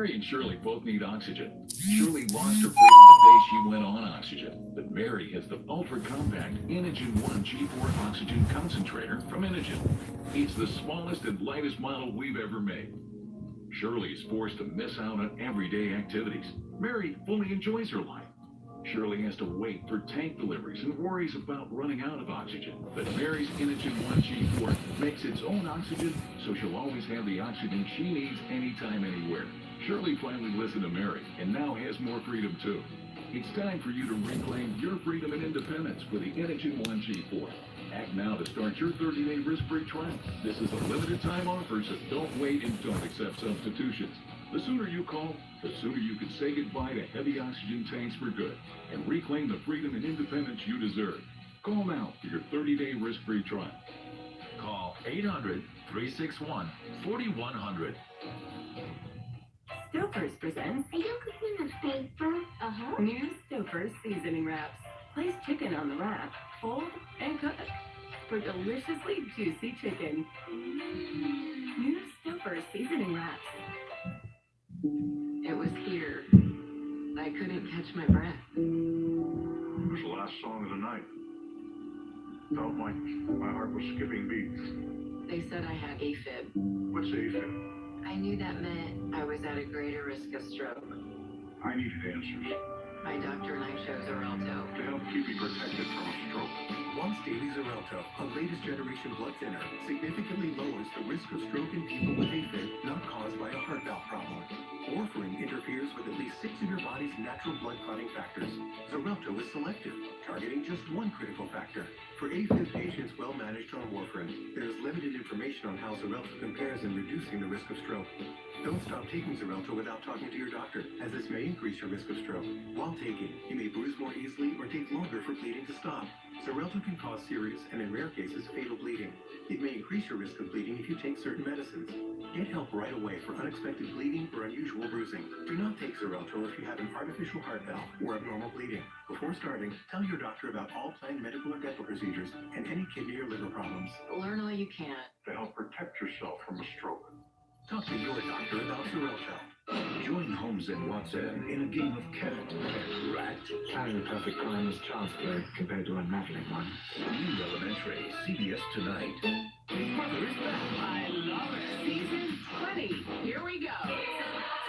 Mary and Shirley both need oxygen. Shirley lost her freedom the day she went on oxygen, but Mary has the ultra-compact Inogen 1 G4 oxygen concentrator from Inogen. It's the smallest and lightest model we've ever made. Shirley is forced to miss out on everyday activities. Mary fully enjoys her life. Shirley has to wait for tank deliveries and worries about running out of oxygen. But Mary's Inogen 1 G4 makes its own oxygen, so she'll always have the oxygen she needs anytime, anywhere. Shirley finally listened to Mary and now has more freedom too. It's time for you to reclaim your freedom and independence with the Inogen 1 G4. Act now to start your 30-day risk-free trial. This is a limited time offer, so don't wait and don't accept substitutions. The sooner you call, the sooner you can say goodbye to heavy oxygen tanks for good and reclaim the freedom and independence you deserve. Call now for your 30-day risk-free trial. Call 800-361-4100. Stouffer's presents Are you cooking the paper? new Stouffer's seasoning wraps. Place chicken on the wrap, fold, and cook for deliciously juicy chicken. New Stouffer's seasoning wraps. It was here. I couldn't catch my breath. It was the last song of the night. Felt like my heart was skipping beats. They said I had AFib. What's AFib? I knew that meant I was at a greater risk of stroke. I needed answers My doctor and I chose Xarelto. to help keep you protected from a stroke. Once daily Xarelto, a latest generation blood thinner, significantly lowers the risk of stroke in people with AFib not caused by a heart valve problem. Warfarin interferes with at least 6 of your body's natural blood clotting factors. Xarelto is selective, targeting just one critical factor. For AFib patients well managed on warfarin, there is limited information on how Xarelto compares in reducing the risk of stroke. Don't stop taking Xarelto without talking to your doctor, as this may increase your risk of stroke. While taking, you may bruise more easily or take longer for bleeding to stop. Xarelto can cause serious and, in rare cases, fatal bleeding. It may increase your risk of bleeding if you take certain medicines. Get help right away for unexpected bleeding or unusual bruising. Do not take Xarelto if you have an artificial heart valve or abnormal bleeding. Before starting, tell your doctor about all planned medical or dental procedures and any kidney or liver problems. Learn all you can. To help protect yourself from a stroke. Talk to your doctor about Xarelto. Join Holmes and Watson in a game of cat, rat. Planning a perfect crime is child's play compared to unraveling one. New Elementary, CBS Tonight. Big Brother is back. I love it. Season 20. Here we go.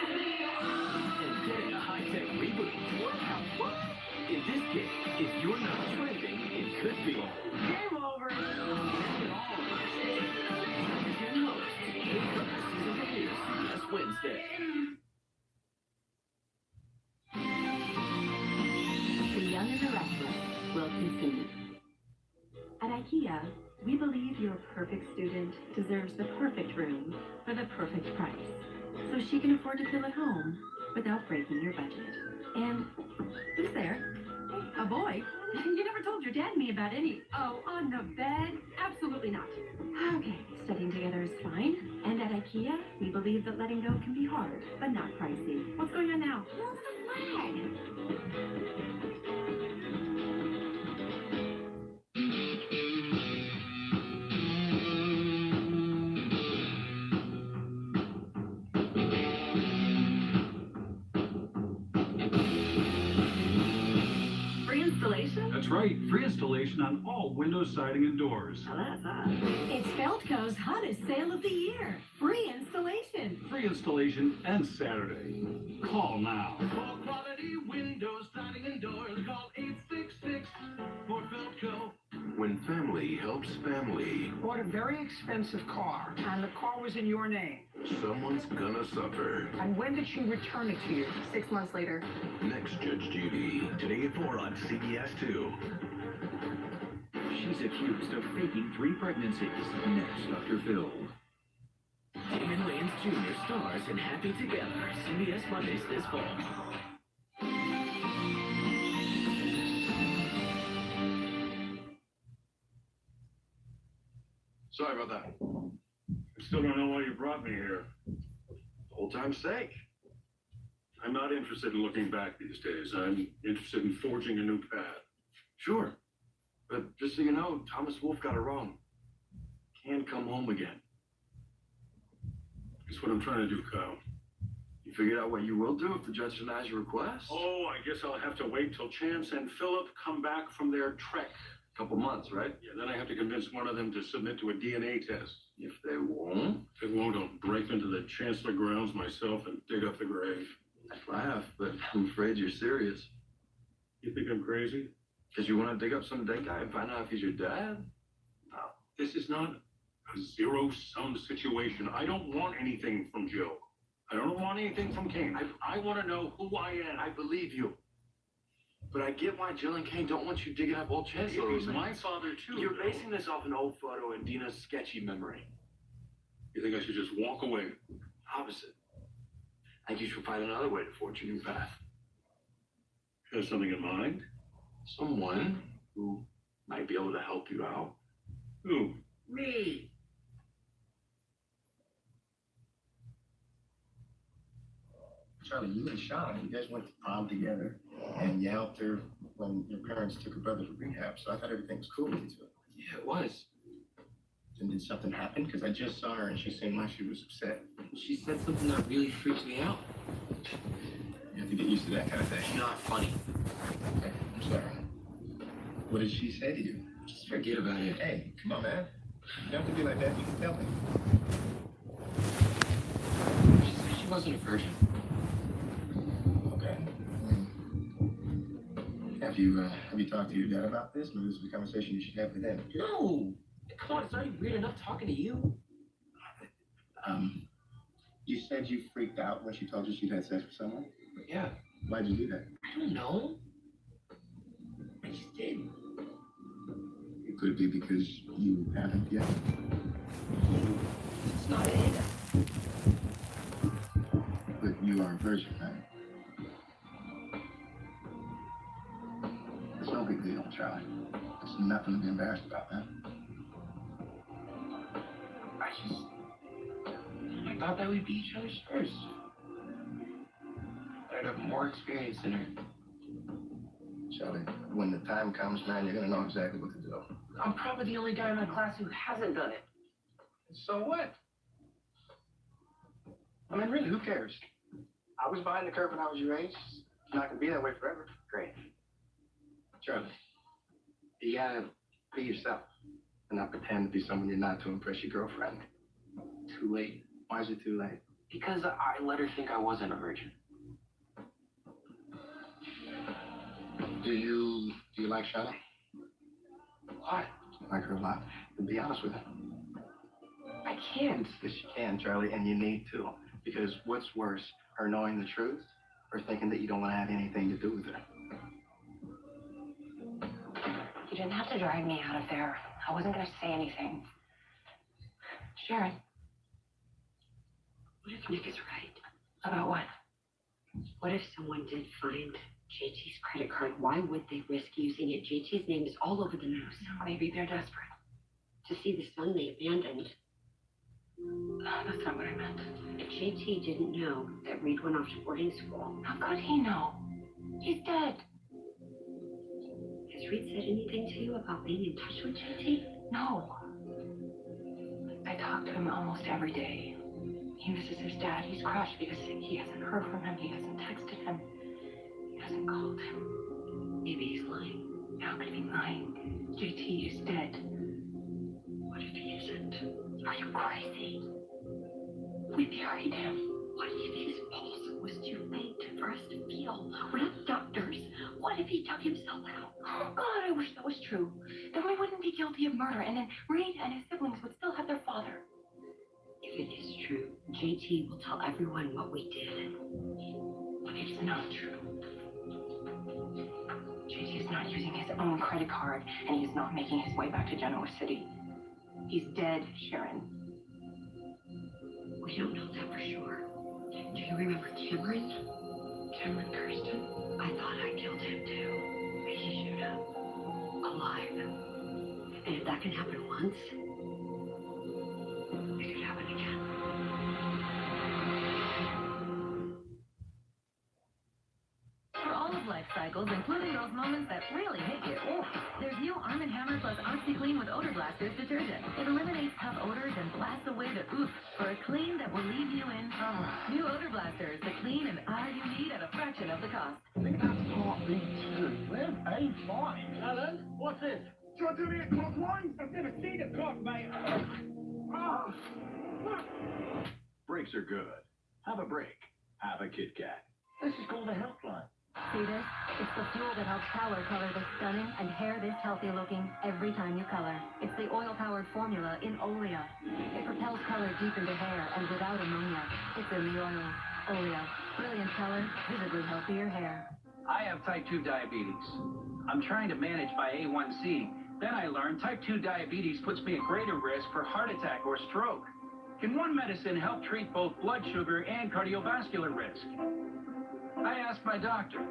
And getting a high-tech reboot. In this game, if you're not trending, it could be game over. Get all of us. Your host, Big Brother season premiere, CBS Wednesday. The Young and the Restless will continue. At IKEA, we believe your perfect student deserves the perfect room for the perfect price, so she can afford to feel at home without breaking your budget. And who's there? A boy? You never told your dad and me about any. Oh, on the bed? Absolutely not. Okay, studying together is fine. And at IKEA, we believe that letting go can be hard, but not pricey. What's going on now? Move the flag! Free installation? That's right, free installation on all window siding and doors. Oh, that's odd. It's Feldco's hottest sale of the year. Free installation. Free installation and Saturday. Call now. For quality windows, siding, and doors, call 866 for Felco. When family helps family, Bought a very expensive car, and the car was in your name. someone's gonna suffer. And when did she return it to you? 6 months later. Next Judge Judy. Today at 4 on CBS 2. She's accused of faking 3 pregnancies. Next, Dr. Phil. Damon Wayans Jr. stars in Happy Together, CBS Mondays this fall. Sorry about that. I still don't know why you brought me here. Old time's sake. I'm not interested in looking back these days. I'm interested in forging a new path. Sure. But just so you know, Thomas Wolfe got it wrong. Can't come home again. That's what I'm trying to do, Kyle. You figured out what you will do if the judge denies your request? Oh, I guess I'll have to wait till Chance and Philip come back from their trek. Couple months, right? Yeah, then I have to convince one of them to submit to a DNA test. If they won't, If they won't, I'll break into the Chancellor grounds myself and dig up the grave. laugh, but I'm afraid you're serious. You think I'm crazy? Because you want to dig up some dead guy and find out if he's your dad? No, this is not a zero-sum situation. I don't want anything from Jill. I don't want anything from Kane. I want to know who I am. I believe you. But I get why Jill and Kane don't want you digging up old Chancellor. He's my father, too. You're though. basing this off an old photo and Dina's sketchy memory. You think I should just walk away? Opposite. I think you should find another way to forge a new path. Have something in mind? Someone who might be able to help you out. Who? Me. Charlie, you and Sean, you guys went to prom together, and you helped her when your parents took her brother to rehab, so I thought everything was cool with you two. Yeah, it was. And did something happen? Because I just saw her, and she seemed like she was upset. She said something that really freaks me out. You have to get used to that kind of thing. It's not funny. Okay, I'm sorry. What did she say to you? Just forget about it. Hey, come on, man. You don't have to be like that. You can tell me. She said she wasn't a virgin. Okay. Have you talked to your dad about this? Maybe this is a conversation you should have with him. No! Come on, it's already weird enough talking to you. You said you freaked out when she told you she'd had sex with someone? Yeah. Why'd you do that? I don't know. I just did. Could it be because you haven't yet? It's not it. But you are a virgin, right? It's no big deal, Charlie. It's nothing to be embarrassed about, man. I thought that we'd be each other's first. I'd have more experience than her. Charlie, when the time comes, man, you're gonna know exactly what to do. I'm probably the only guy in my class who hasn't done it. So what? I mean, really, who cares? I was behind the curve when I was your age. It's not gonna be that way forever. Great. Charlie, you gotta be yourself and not pretend to be someone you're not to impress your girlfriend. Too late. Why is it too late? Because I let her think I wasn't a virgin. Do you like Shauna? What? I like her a lot. To be honest with you. I can't. Yes, you can, Charlie, and you need to. Because what's worse, her knowing the truth or thinking that you don't want to have anything to do with her? You didn't have to drag me out of there. I wasn't going to say anything. Sharon. What if Nick is right? About what? What if someone did find JT's credit card? Why would they risk using it? JT's name is all over the news. Maybe they're desperate. To see the son they abandoned. That's not what I meant. If JT didn't know that Reed went off to boarding school, How could he know? He's dead. has Reed said anything to you about being in touch with JT? No. I talk to him almost every day. He misses his dad. He's crushed because he hasn't heard from him. He hasn't texted him. He hasn't called him. Maybe he's lying. How could he be lying? JT is dead. What if he isn't? Are you crazy? We buried him. What if his pulse was too faint for us to feel? We're not doctors. What if he dug himself out? Oh, God, I wish that was true. Then we wouldn't be guilty of murder, and then Reed and his siblings would still have their father. If it is true, JT will tell everyone what we did. But it's not true. JT is not using his own credit card, and he is not making his way back to Genoa City. He's dead, Sharon. We don't know that for sure. Do you remember Cameron? Cameron Kirsten? I thought I killed him too. But he showed up. Alive. And if that can happen once, it could happen again. For all of life cycles, including those moments that really hit you, there's new Arm & Hammer plus OxyClean with Odor Blasters detergent. It eliminates tough odors and blasts away the oof for a clean that will leave you in new Odor Blasters, the clean and odor you need at a fraction of the cost. Look at that heart beating true. Where's A5? Alan, what's this? Do you want to do me a clock one? I've never seen a clock, mate. Oh. Brakes are good. Have a break. Have a Kit Kat. This is called a helpline. See this? It's the fuel that helps power color this stunning and hair this healthy looking every time you color. It's the oil-powered formula in Olea. It propels color deep into hair and without ammonia. It's in the oil. Olea. Brilliant color, visibly healthier hair. I have type 2 diabetes. I'm trying to manage my A1C. Then I learned type 2 diabetes puts me at greater risk for heart attack or stroke. Can one medicine help treat both blood sugar and cardiovascular risk? I asked my doctor.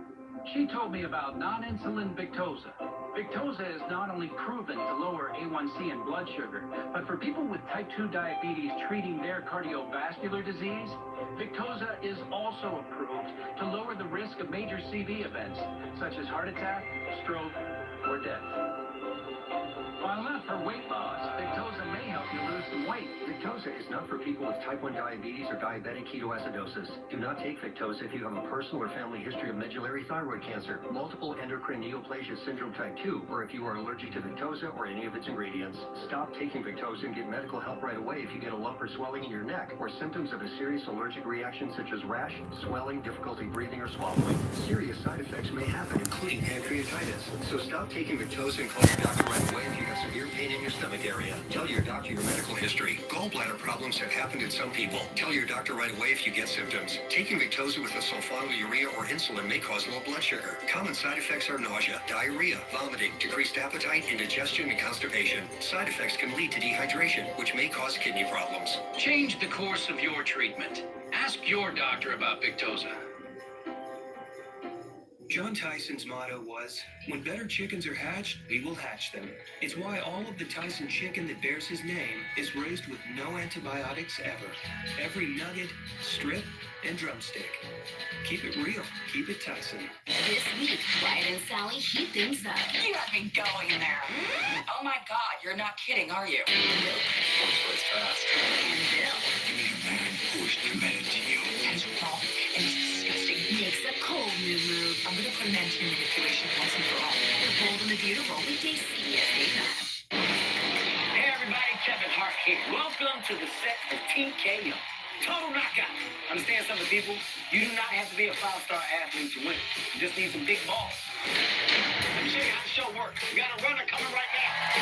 She told me about non-insulin Victoza. Victoza is not only proven to lower A1C and blood sugar, but for people with type 2 diabetes treating their cardiovascular disease, Victoza is also approved to lower the risk of major CV events, such as heart attack, stroke, or death. While not for weight loss, Victoza may help you lose some weight. Victoza is not for people with type 1 diabetes or diabetic ketoacidosis. Do not take Victoza if you have a personal or family history of medullary thyroid cancer, multiple endocrine neoplasia syndrome type 2, or if you are allergic to Victoza or any of its ingredients. Stop taking Victoza and get medical help right away if you get a lump or swelling in your neck or symptoms of a serious allergic reaction such as rash, swelling, difficulty breathing, or swallowing. Serious side effects may happen, including pancreatitis. So stop taking Victoza and call your doctor right away if you have severe pain in your stomach area. Tell your doctor your medical history. Gallbladder problems have happened in some people. Tell your doctor right away if you get symptoms. Taking Victoza with a sulfonylurea or insulin may cause low blood sugar. Common side effects are nausea, diarrhea, vomiting, decreased appetite, indigestion, and constipation. Side effects can lead to dehydration, which may cause kidney problems. Change the course of your treatment. Ask your doctor about Victoza. John Tyson's motto was, when better chickens are hatched, we will hatch them. It's why all of the Tyson chicken that bears his name is raised with no antibiotics ever. Every nugget, strip, and drumstick. Keep it real. Keep it Tyson. This week, Wyatt and Sally heat things up. You got me going in there. Oh my God, you're not kidding, are you? Nope. It's fast. And Bill. You mean a man who is committed to you? That is wrong, and it's disgusting. Makes a cold new move. I'm gonna put an end to manipulation once and for all. The bold and the beautiful weekday CBS daytime. Hey everybody, Kevin Hart here. Welcome to the set of TKO. Total knockout. Understand something, people? You do not have to be a five-star athlete to win. You just need some big balls. Let me show you how the show works. We got a runner coming right now.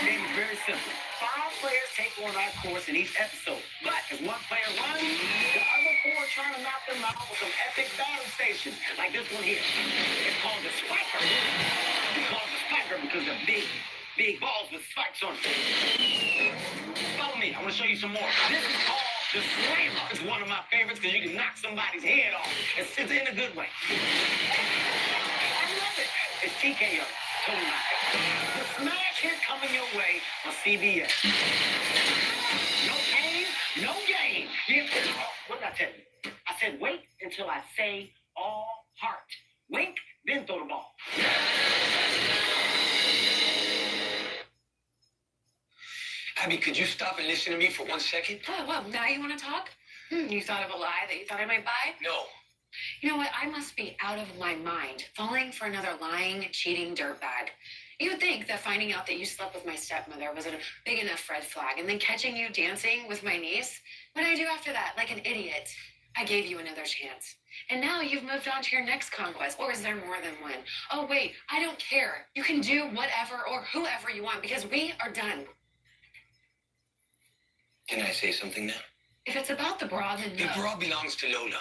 The game is very simple. 5 players take on our course in each episode. But as one player runs, the other 4 are trying to knock them out with some epic battle stations, like this one here. It's called the Spiker. It's called the Spiker because they're big balls with spikes on them. Follow me. I want to show you some more. This is called the Slammer. It's one of my favorites because you can knock somebody's head off. It's in a good way. I love it. It's TKO. Total knockout. The smash hit coming your way on CBS. No pain, no gain. What did I tell you? I said wait until I say all heart. Wink, then throw the ball. Abby, could you stop and listen to me for 1 second? Oh, well, now you want to talk? You thought of a lie that you thought I might buy? No. You know what? I must be out of my mind, falling for another lying, cheating dirtbag. You would think that finding out that you slept with my stepmother was a big enough red flag, and then catching you dancing with my niece? What did I do after that? Like an idiot. I gave you another chance. And now you've moved on to your next conquest. Or is there more than one? Oh, wait, I don't care. You can do whatever or whoever you want because we are done. Can I say something now? If it's about the bra, then no. The bra belongs to Lola.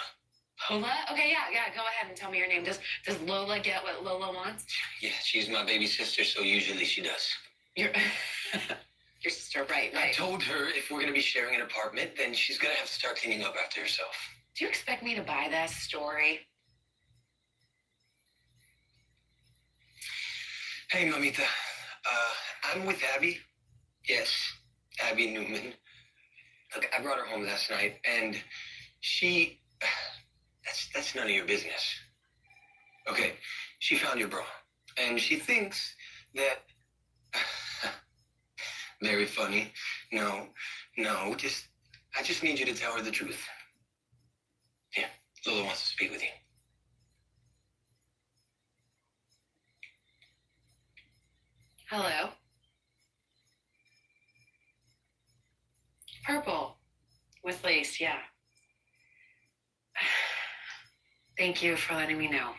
Lola? Okay, yeah, go ahead and tell me your name. Does Lola get what Lola wants? Yeah, she's my baby sister, so usually she does. Your sister, right. I told her if we're going to be sharing an apartment, then she's going to have to start cleaning up after herself. Do you expect me to buy that story? Hey, Mamita. I'm with Abby. Yes, Abby Newman. Look, I brought her home last night, and she... That's none of your business. Okay, she found your bra, and she thinks that... Very funny. No, just I just need you to tell her the truth. Here, Lola wants to speak with you. Hello. Purple. With lace, yeah. Thank you for letting me know.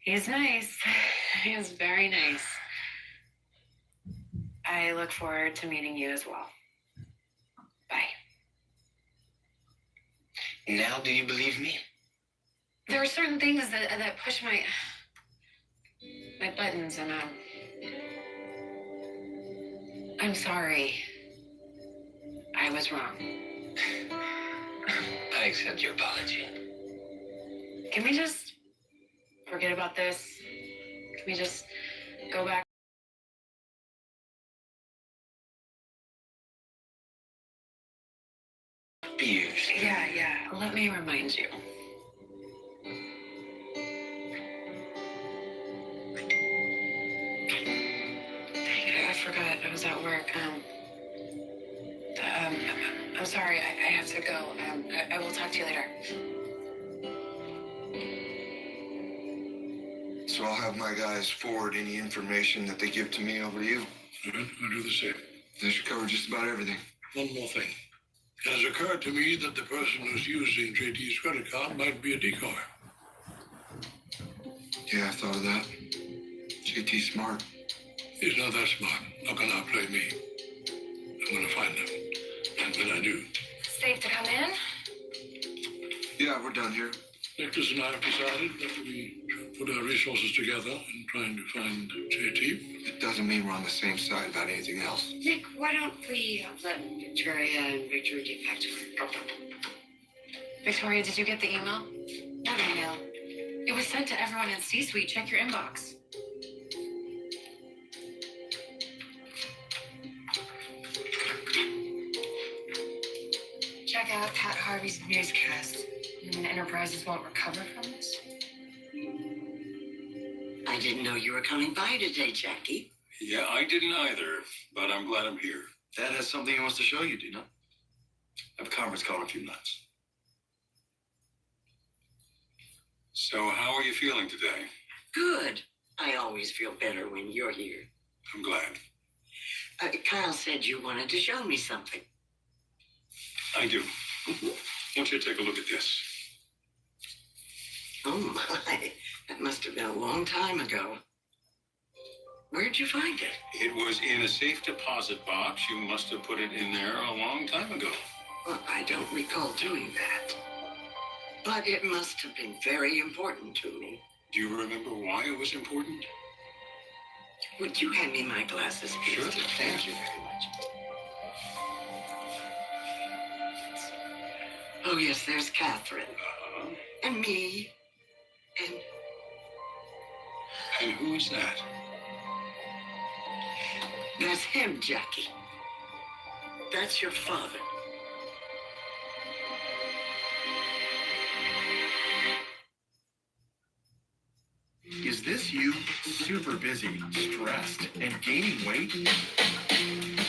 He's nice. He is very nice. I look forward to meeting you as well. Bye. Now do you believe me? There are certain things that push my buttons, and I'm sorry. I was wrong. I accept your apology. Can we just forget about this? Can we just go back? Beers. Yeah. Let me remind you. I forgot. I was at work. I'm sorry. I have to go. I will talk to you later. So I'll have my guys forward any information that they give to me over to you. I'll do the same. That should cover just about everything. One more thing. It has occurred to me that the person who's using JT's credit card might be a decoy. Yeah, I thought of that. JT's smart. He's not that smart. Not gonna outplay me. I'm gonna find him. And when I do... Safe to come in? Yeah, we're done here. Nicholas and I have decided that we should put our resources together in trying to find JT. It doesn't mean we're on the same side about anything else. Nick, why don't we let Victoria and Victor get back to work? Victoria, did you get the email? What email? It was sent to everyone in C-Suite. Check your inbox. Check out Pat Harvey's newscast. And Enterprises won't recover from this? I didn't know you were coming by today, Jackie. Yeah, I didn't either, but I'm glad I'm here. Dad has something he wants to show you, Dina. I have a conference call in a few minutes. So how are you feeling today? Good. I always feel better when you're here. I'm glad. Kyle said you wanted to show me something. I do. I want you to take a look at this. Oh my, that must have been a long time ago. Where'd you find it? It was in a safe deposit box. You must have put it in there a long time ago. Well, I don't recall doing that. But it must have been very important to me. Do you remember why it was important? Would you hand me my glasses, please? Sure. Thank you very much. Oh, yes, there's Catherine. And me. And who is that? That's him, Jackie. That's your father. Is this you? Super busy, stressed, and gaining weight?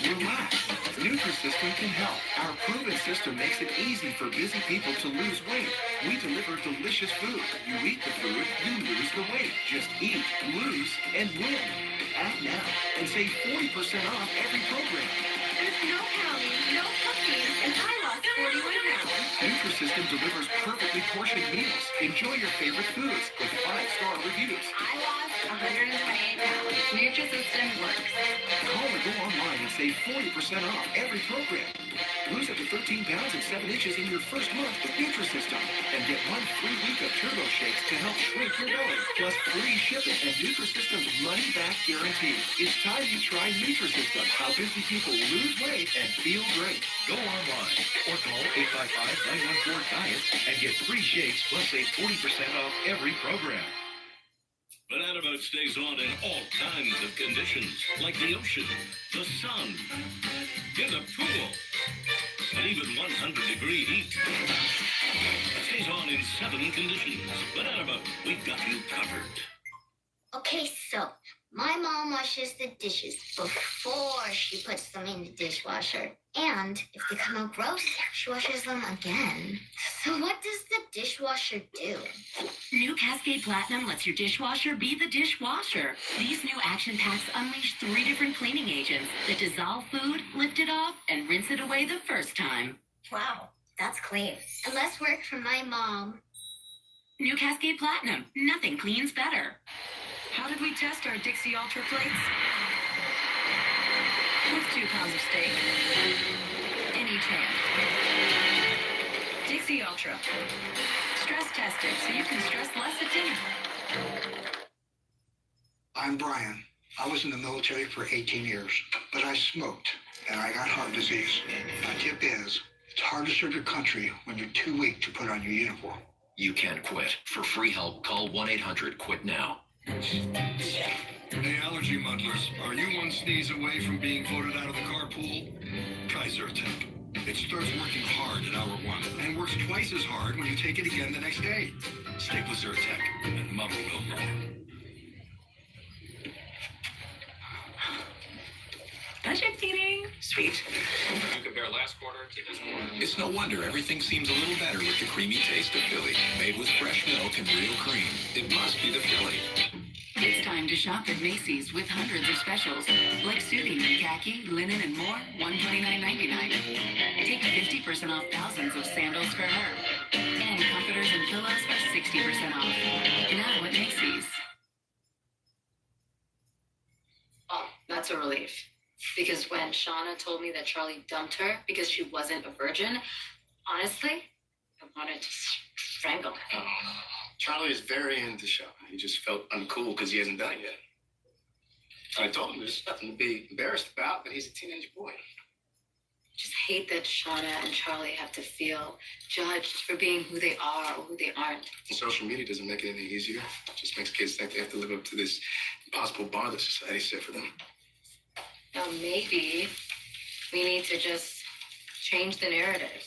Relax. Nutrisystem can help. Our proven system makes it easy for busy people to lose weight. We deliver delicious food. You eat the food, you lose the weight. Just eat, lose, and win. Act now and save 40% off every program. There's no calories, no cookies, and I lost 41 pounds. Nutrisystem delivers perfectly portioned meals. Enjoy your favorite foods with 5-star reviews. I lost 128 pounds. Nutrisystem works. Call or go online and save 40% off every program. Lose up to 13 pounds and 7 inches in your first month with Nutrisystem. And get 1 free week of Turbo Shakes to help shrink your belly. Plus free shipping and Nutrisystem's money-back guarantee. It's time you try Nutrisystem. How busy people lose weight and feel great. Go online or call 855-914-DIET and get free shakes plus save 40% off every program. Banana Boat stays on in all kinds of conditions, like the ocean, the sun, in the pool, and even 100-degree heat. Stays on in 7 conditions. Banana Boat, we've got you covered. Okay, so My mom washes the dishes before she puts them in the dishwasher. And if they come out gross, she washes them again. So what does the dishwasher do? New Cascade Platinum lets your dishwasher be the dishwasher. These new action packs unleash 3 different cleaning agents that dissolve food, lift it off, and rinse it away the first time. Wow, that's clean. And less work for my mom. New Cascade Platinum. Nothing cleans better. How did we test our Dixie Ultra plates? With 2 pounds of steak in each hand. Dixie Ultra. Stress tested so you can stress less at dinner. I'm Brian. I was in the military for 18 years, but I smoked and I got heart disease. My tip is, it's hard to serve your country when you're too weak to put on your uniform. You can't quit. For free help, call 1-800-QUIT NOW. Hey, allergy muddlers, are you one sneeze away from being voted out of the carpool? Try Zyrtec. It starts working hard at hour 1 and works twice as hard when you take it again the next day. Stick with Zyrtec, and Mother will know. Budget meeting. Sweet. You compare last quarter to this quarter. It's no wonder everything seems a little better with the creamy taste of Philly. Made with fresh milk and real cream. It must be the Philly. It's time to shop at Macy's with hundreds of specials, like suiting and khaki, linen, and more, $129.99. Take 50% off thousands of sandals for her. And comforters and pillows are 60% off. Now at Macy's. Oh, that's a relief. Because when Shauna told me that Charlie dumped her because she wasn't a virgin, honestly, I wanted to strangle him. Oh, Charlie is very into Shauna. He just felt uncool because he hasn't done it yet. I told him there's nothing to be embarrassed about, but he's a teenage boy. I just hate that Shauna and Charlie have to feel judged for being who they are or who they aren't. And social media doesn't make it any easier. It just makes kids think they have to live up to this impossible bar that society set for them. Now, maybe we need to just change the narrative.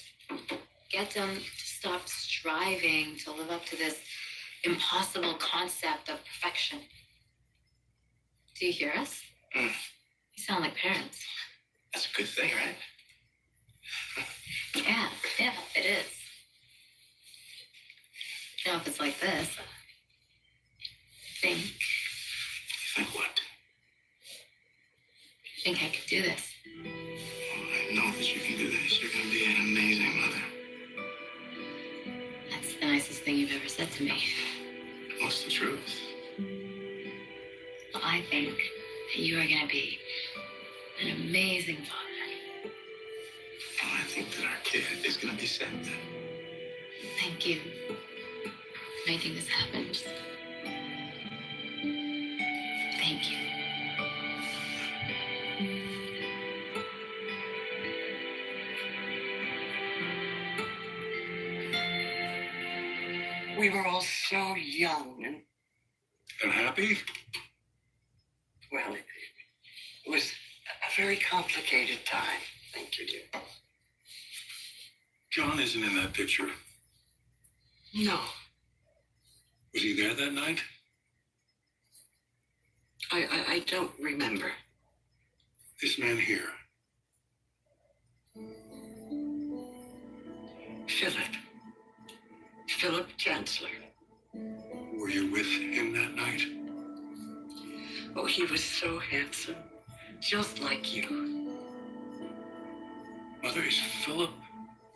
Get them to stop striving to live up to this impossible concept of perfection. Do you hear us? You sound like parents. That's a good thing, right? Yeah, it is. Now, if it's like this, You think what? I think I could do this. I know that you can do this. You're going to be an amazing mother. That's the nicest thing you've ever said to me. What's the truth? Well, I think that you are going to be an amazing father. Well, I think that our kid is going to be sent. Thank you for making this happen. Thank you. We were all so young and happy? Well, it was a very complicated time. Thank you, dear. John isn't in that picture. No, Was he there that night? I don't remember. This man here. Philip Chancellor. Were you with him that night? Oh, he was so handsome. Just like you. Mother, is Philip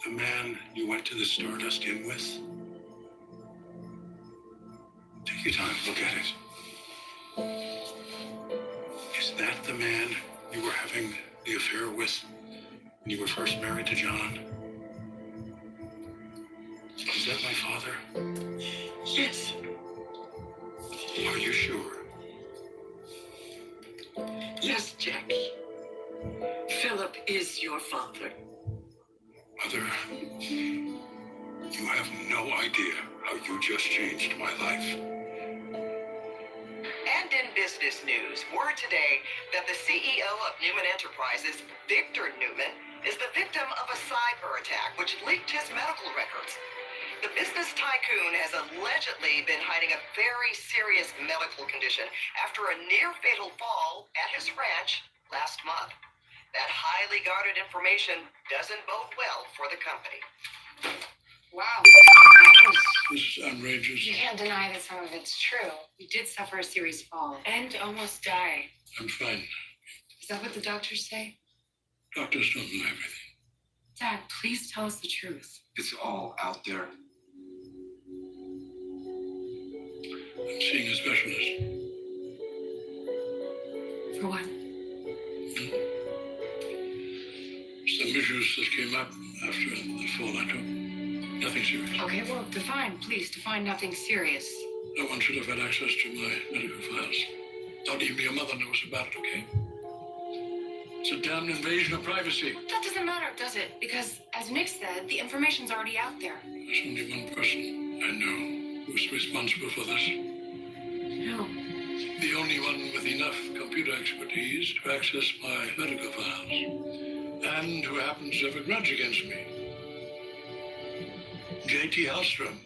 the man you went to the Stardust Inn with? Take your time, look at it. Is that the man you were having the affair with when you were first married to John? Is that my father? Yes. Are you sure? Yes, Jackie. Philip is your father. Mother, you have no idea how you just changed my life. And in business news, word today that the CEO of Newman Enterprises, Victor Newman, is the victim of a cyber attack which leaked his medical records. The business tycoon has allegedly been hiding a very serious medical condition after a near-fatal fall at his ranch last month. That highly guarded information doesn't bode well for the company. Wow. This is outrageous. You can't deny that some of it's true. You did suffer a serious fall and almost die. I'm fine. Is that what the doctors say? Doctors don't know everything. Dad, please tell us the truth. It's all out there. I'm seeing a specialist. For what? Some issues that came up after the fall I took. Nothing serious. Okay, well, please define nothing serious. No one should have had access to my medical files. Not even your mother knows about it, okay? It's a damned invasion of privacy. That doesn't matter, does it? Because, as Nick said, the information's already out there. There's only one person I know who's responsible for this. No. The only one with enough computer expertise to access my medical files. And who happens to have a grudge against me. J.T. Hallstrom.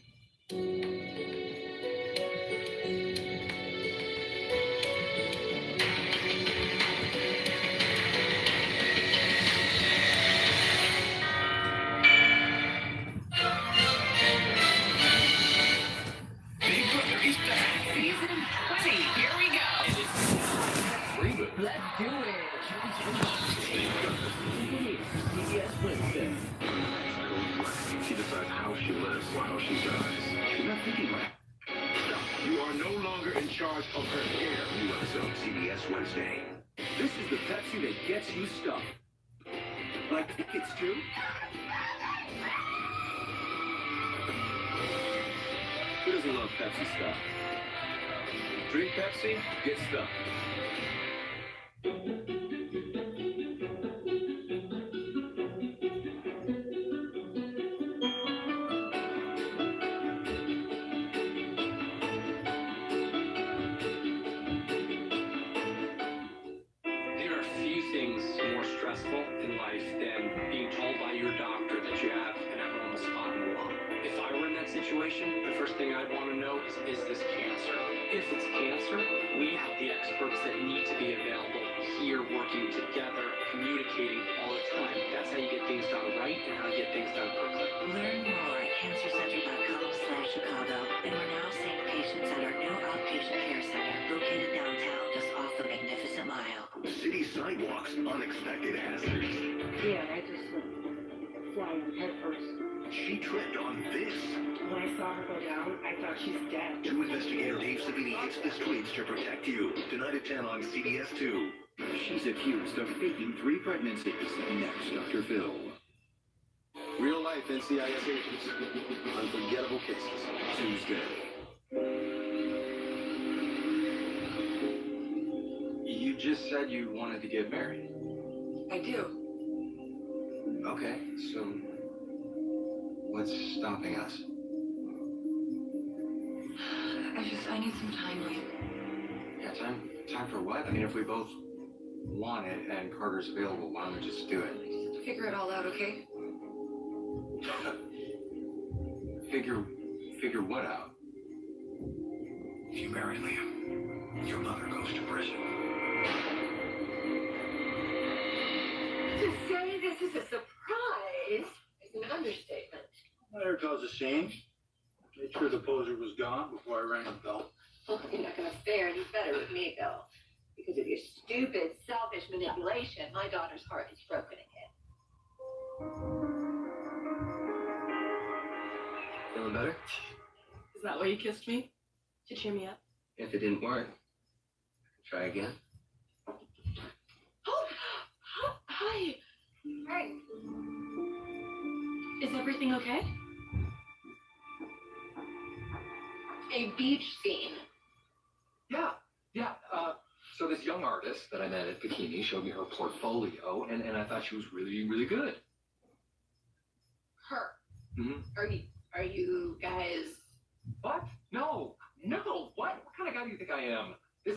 Big Brother is back. Season 20. Here we go. Let's do it. CBS Wednesday. She decides how she lives or how she dies. She's not thinking right. You are no longer in charge of her hair. New episode, CBS Wednesday. This is the Pepsi that gets you stuffed. But I think it's true. Who doesn't love Pepsi stuff? Drink Pepsi, get stuffed. There are few things more stressful in life than being told by your doctor that you have an abnormal spot in the lung. If I were in that situation, the first thing I'd want to know is this cancer? If it's cancer, we have the experts that need to be available here working together, communicating all the time. That's how you get things done right and how you get things done quickly. Learn more at cancercenter.com/Chicago, and we're now seeing patients at our new outpatient care center located downtown just off the Magnificent Mile. City sidewalks, unexpected hazards. Yeah, I just flying head first. She tripped on this. When I saw her go down, I thought she's dead. Two investigator Dave Savini hits the streets to protect you. Tonight at 10 on CBS 2. She's accused of faking 3 pregnancies. Next, Dr. Phil. Real life NCIS agents. Unforgettable cases. Tuesday. You just said you wanted to get married. I do. Okay, so what's stopping us? I need some time, Wayne. Yeah, time for what? I mean, if we both want it and Carter's available, why don't we just do it? Figure it all out, okay? Figure what out? If you marry Liam, your mother goes to prison. To say this is a surprise is an understatement. There goes a scene. Made sure the poser was gone before I rang the bell. Well, you're not going to fare any better with me, Bill. Because of your stupid, selfish manipulation, my daughter's heart is broken again. Feeling better? Is that why you kissed me? To cheer me up? If it didn't work, try again. Oh, hi. Hi. Is everything okay? A beach scene. Yeah. So this young artist that I met at Bikini showed me her portfolio, and I thought she was really, really good. Her. Mm-hmm. Are you guys? What? No. What kind of guy do you think I am? I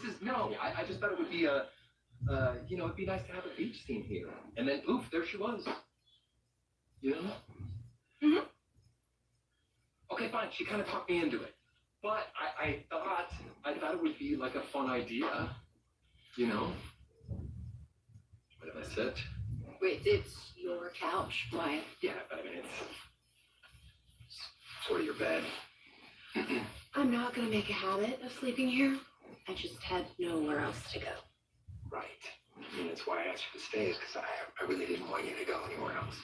just thought it would be it'd be nice to have a beach scene here. And then, oof, there she was. You know? Mm-hmm. Okay, fine. She kind of talked me into it. But I thought it would be like a fun idea. You know? Where did I sit? Wait, it's your couch, Wyatt. Yeah, but I mean, it's sort of your bed. I'm not gonna make a habit of sleeping here. I just had nowhere else to go. Right. I mean, that's why I asked you to stay, is because I really didn't want you to go anywhere else.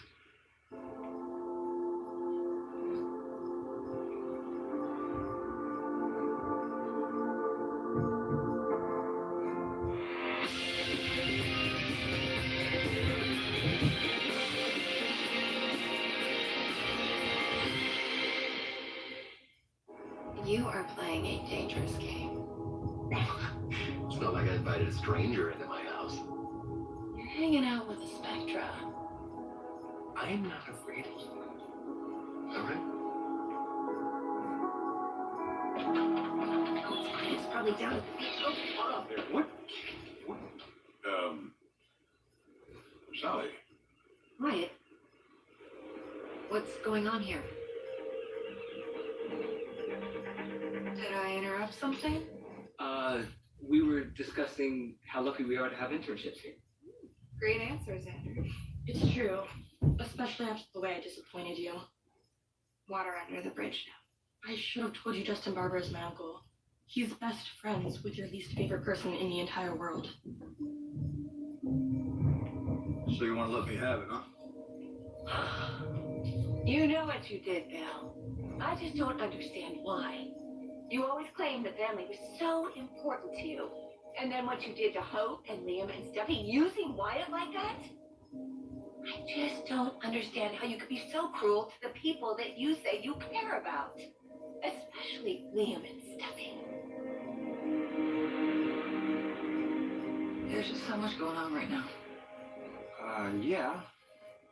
You are playing a dangerous game. It's not like I invited a stranger into my house. You're hanging out with a Spectra. I am not afraid of you. All right? Oh, it's fine. It's probably down at the beach. Oh, hold on there. What? Sally. Wyatt, what's going on here? Did I interrupt something? We were discussing how lucky we are to have internships here. Great answers, Andrew. It's true, especially after the way I disappointed you. Water under the bridge now. I should have told you Justin Barber is my uncle. He's best friends with your least favorite person in the entire world. So you want to let me have it, huh? You know what you did, Bill. I just don't understand why. You always claimed that family was so important to you. And then what you did to Hope and Liam and Steffi, using Wyatt like that? I just don't understand how you could be so cruel to the people that you say you care about. Especially Liam and Steffi. There's just so much going on right now. Yeah.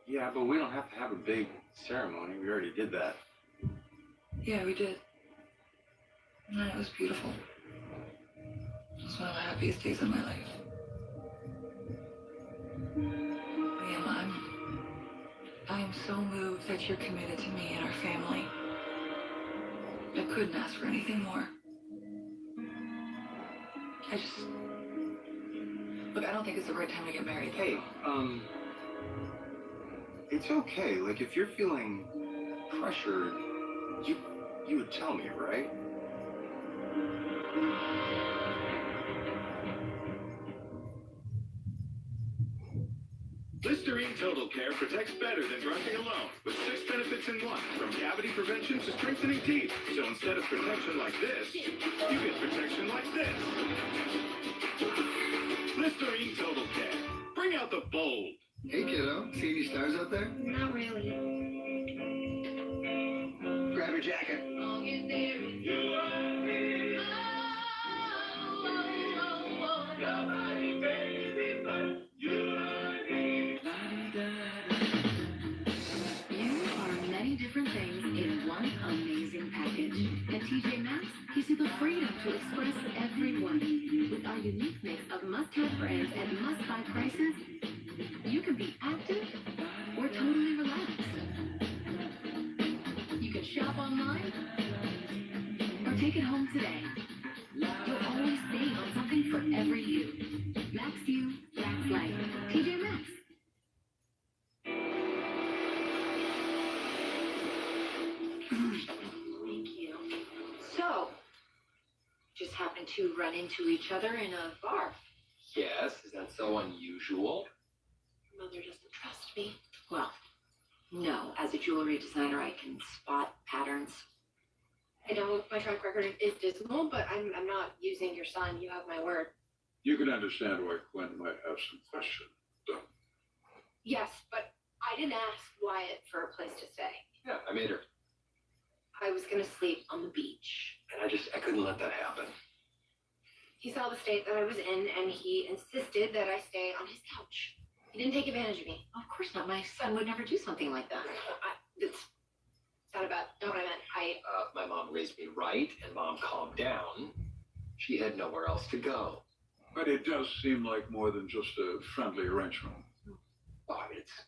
Yeah, but we don't have to have a big ceremony. We already did that. Yeah, we did. And it was beautiful. It was one of the happiest days of my life. Liam, I am so moved that you're committed to me and our family. I couldn't ask for anything more. Look, I don't think it's the right time to get married. Hey, it's okay. Like, if you're feeling pressured, you would tell me, right? Listerine Total Care protects better than brushing alone, with 6 benefits in one, from cavity prevention to strengthening teeth. So instead of protection like this, you get protection like this. Listerine Total Care. Bring out the bold. Hey, kiddo. See any stars out there? Not really. Grab your jacket. I'll get there. You are me. Nobody, baby, but you are me. You are many different things in one amazing package. At TJ Maxx, gives you the freedom to express everyone. With our unique mix of must-have brands and must-buy prices, you can be active or totally relaxed. You can shop online or take it home today. You'll always save on something for every you. Max you, Max life. TJ Maxx. Thank you. So, just happened to run into each other in a bar. Yes, is that so unusual? Your mother doesn't trust me. Well, no. As a jewelry designer, I can spot patterns. I know my track record is dismal, but I'm not using your son. You have my word. You can understand why Gwen might have some questions. Yes, but I didn't ask Wyatt for a place to stay. Yeah, I made her. I was gonna sleep on the beach. And I couldn't let that happen. He saw the state that I was in, and he insisted that I stay on his couch. He didn't take advantage of me. Of course not. My son would never do something like that. It's not what I meant. My mom raised me right, and Mom calmed down. She had nowhere else to go. But it does seem like more than just a friendly arrangement. Well, I mean, it's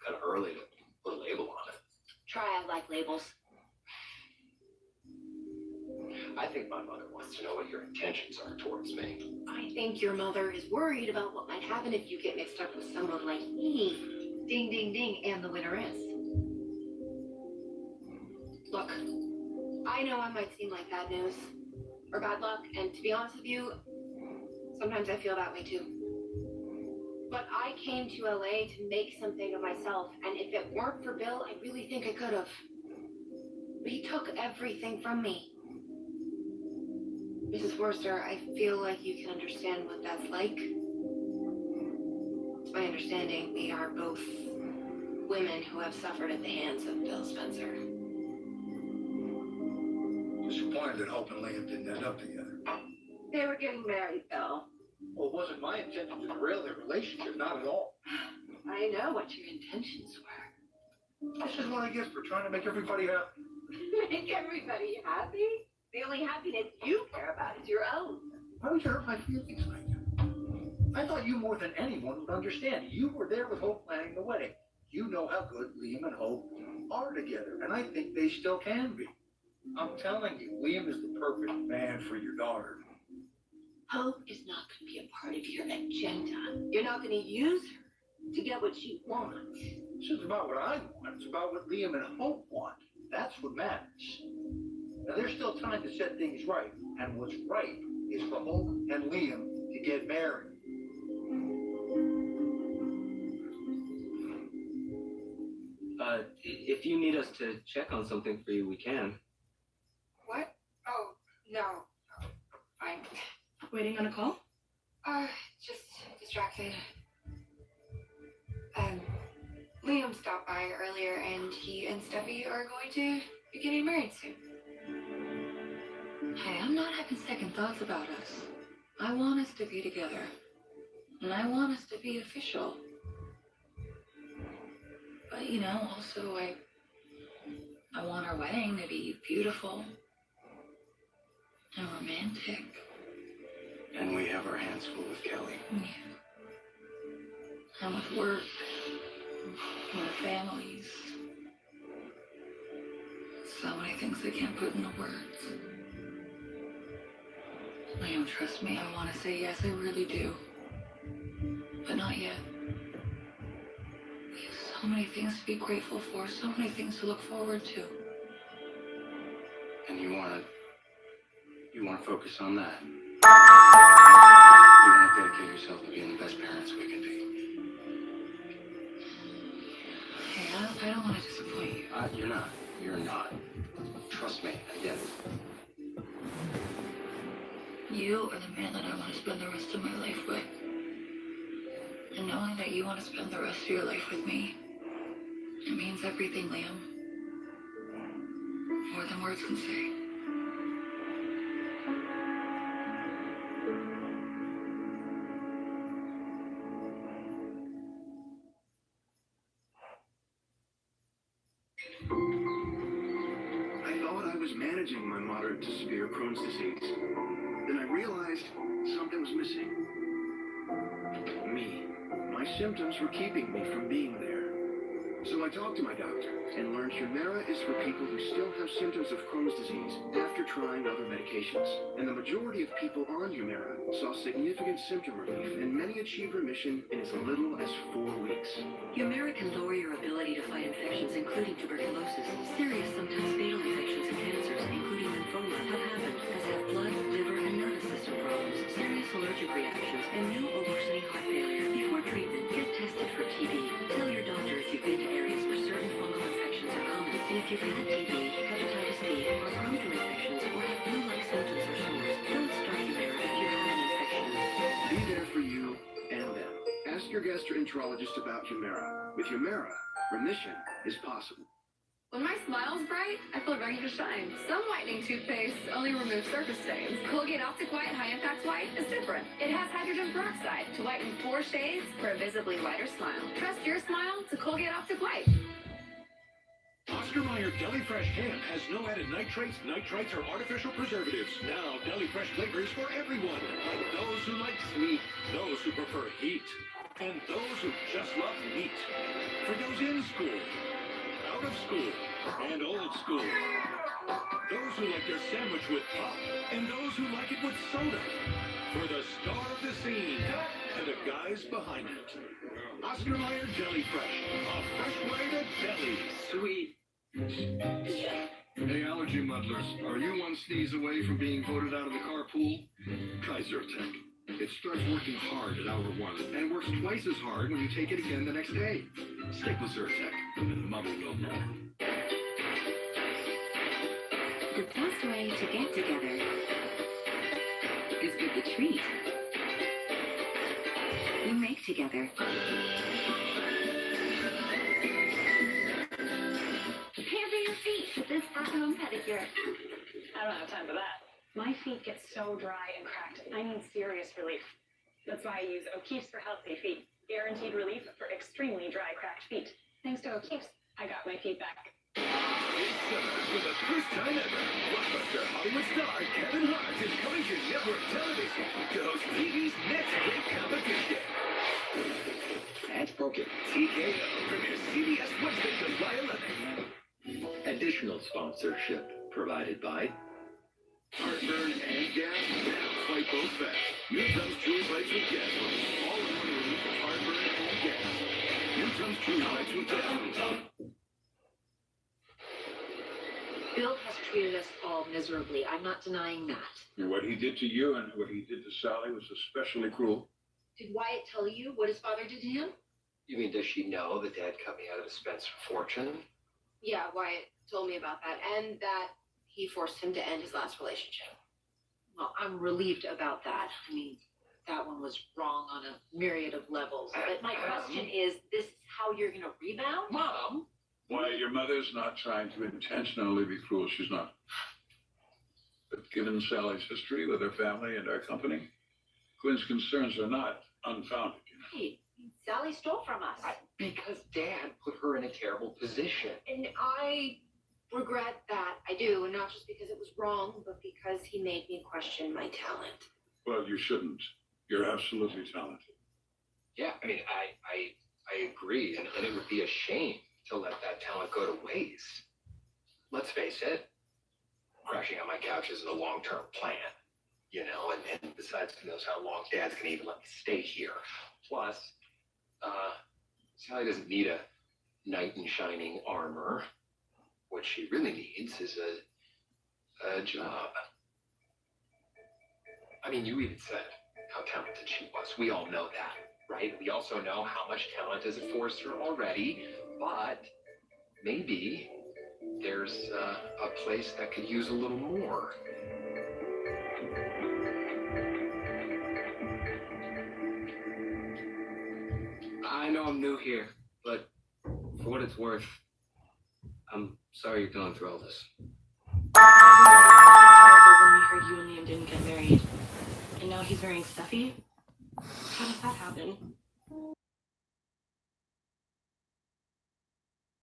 kind of early to put a label on it. Try I like labels. I think my mother wants to know what your intentions are towards me. I think your mother is worried about what might happen if you get mixed up with someone like me. Ding, ding, ding, and the winner is. Look, I know I might seem like bad news or bad luck, and to be honest with you, sometimes I feel that way too. But I came to LA to make something of myself, and if it weren't for Bill, I really think I could have. But he took everything from me. Mrs. Forrester, I feel like you can understand what that's like. To my understanding, we are both women who have suffered at the hands of Bill Spencer. Disappointed that Hope and Liam didn't end up together. They were getting married, Bill. Well, it wasn't my intention to derail their relationship, not at all. I know what your intentions were. This is what I get for trying to make everybody happy. Make everybody happy? The only happiness you care about is your own. Why would you hurt my feelings like that? I thought you more than anyone would understand. You were there with Hope planning the wedding. You know how good Liam and Hope are together, and I think they still can be. I'm telling you, Liam is the perfect man for your daughter. Hope is not going to be a part of your agenda. You're not going to use her to get what you want. This isn't about what I want. It's about what Liam and Hope want. That's what matters. Now, there's still time to set things right. And what's right is for Hope and Liam to get married. If you need us to check on something for you, we can. What? Oh, no. Fine. Waiting on a call? Just distracted. Liam stopped by earlier, and he and Steffi are going to be getting married soon. Hey, I'm not having second thoughts about us. I want us to be together. And I want us to be official. But, you know, also I want our wedding to be beautiful and romantic. And we have our hands full with Kelly. Yeah. And with work, and with families. So many things I can't put into words. Liam, trust me, I want to say yes, I really do. But not yet. We have so many things to be grateful for, so many things to look forward to. And you want to focus on that. You want to dedicate yourself to being the best parents we can be. Hey, I don't want to disappoint you. You're not. You're not. Trust me, I get it. You are the man that I want to spend the rest of my life with. And knowing that you want to spend the rest of your life with me, it means everything, Liam. More than words can say. I thought I was managing my moderate to severe Crohn's disease. Then I realized something was missing. Me. My symptoms were keeping me from being there. So I talked to my doctor and learned Humira is for people who still have symptoms of Crohn's disease after trying other medications. And the majority of people on Humira saw significant symptom relief, and many achieved remission in as little as 4 weeks. Humira can lower your ability to fight infections, including tuberculosis. Serious, sometimes fatal infections and cancers, including lymphoma, have happened, as have blood, liver, and nervous system problems, serious allergic reactions, and new or worsening heart failure. Before treatment, get tested for TB. Tell your doctor if you've been to areas where certain fungal infections are common. And if you've had TB, hepatitis B, or prone to infections, or have flu-like symptoms or sores, don't start Humira if you have an infection. Be there for you and them. Ask your gastroenterologist about Humira. With Humira, remission is possible. When my smile's bright, I feel ready to shine. Some whitening toothpaste only removes surface stains. Colgate Optic White High Impact White is different. It has hydrogen peroxide to whiten 4 shades for a visibly whiter smile. Trust your smile to Colgate Optic White. Oscar Mayer Deli Fresh Ham has no added nitrates, nitrites, or artificial preservatives. Now, Deli Fresh flavors for everyone. Like those who like sweet, those who prefer heat, and those who just love meat. For those in school, out of school, and old school. those who like their sandwich with pop, and those who like it with soda. For the star of the scene and the guys behind it. Oscar Mayer Jelly Fresh, a fresh way to jelly. Sweet. Hey, allergy muddlers, are you one sneeze away from being voted out of the carpool? Try Zyrtec. It starts working hard at hour 1 and works twice as hard when you take it again the next day. Stick with Zyrtec and muddle no more. The best way to get together is with the treat you make together. Pamper your feet with this at-home pedicure. I don't have time for that. My feet get so dry and cracked. I need serious relief. That's why I use O'Keeffe's for Healthy Feet. Guaranteed relief for extremely dry, cracked feet. Thanks to O'Keeffe's, I got my feet back. This summer, for the first time ever, blockbuster Hollywood star Kevin Hart is coming to network television to host TV's next great competition. That's broken. TKO premieres CBS Wednesday, July 11th. Additional sponsorship provided by Heartburn and gas? Now fight both fast. New Tums True Bites with Gas. All in one relief for heartburn and gas. New Tums True Bites with gas. Bill has treated us all miserably. I'm not denying that. And what he did to you and what he did to Sally was especially cruel. Did Wyatt tell you what his father did to him? You mean, does she know that Dad cut me out of the Spencer fortune? Yeah, Wyatt told me about that, and that he forced him to end his last relationship. Well, I'm relieved about that. I mean, that one was wrong on a myriad of levels. But my question is, this is how you're going to rebound? Mom! Why, your mother's not trying to intentionally be cruel. She's not. But given Sally's history with her family and our company, Quinn's concerns are not unfounded. Hey, Sally stole from us. Because Dad put her in a terrible position. And I regret that. I do, and not just because it was wrong, but because he made me question my talent. Well, you shouldn't. You're absolutely talented. Yeah, I mean, I agree, and it would be a shame to let that talent go to waste. Let's face it, crashing on my couch isn't a long-term plan, you know, and besides, who knows how long Dad's gonna even let me stay here. Plus, Sally doesn't need a knight in shining armor. What she really needs is a job. I mean, you even said how talented she was. We all know that, right? We also know how much talent is affords her already, but maybe there's a place that could use a little more. I know I'm new here, but for what it's worth, I'm sorry you're going through all this. When we heard you and Liam didn't get married, and now he's marrying Steffi? How does that happen?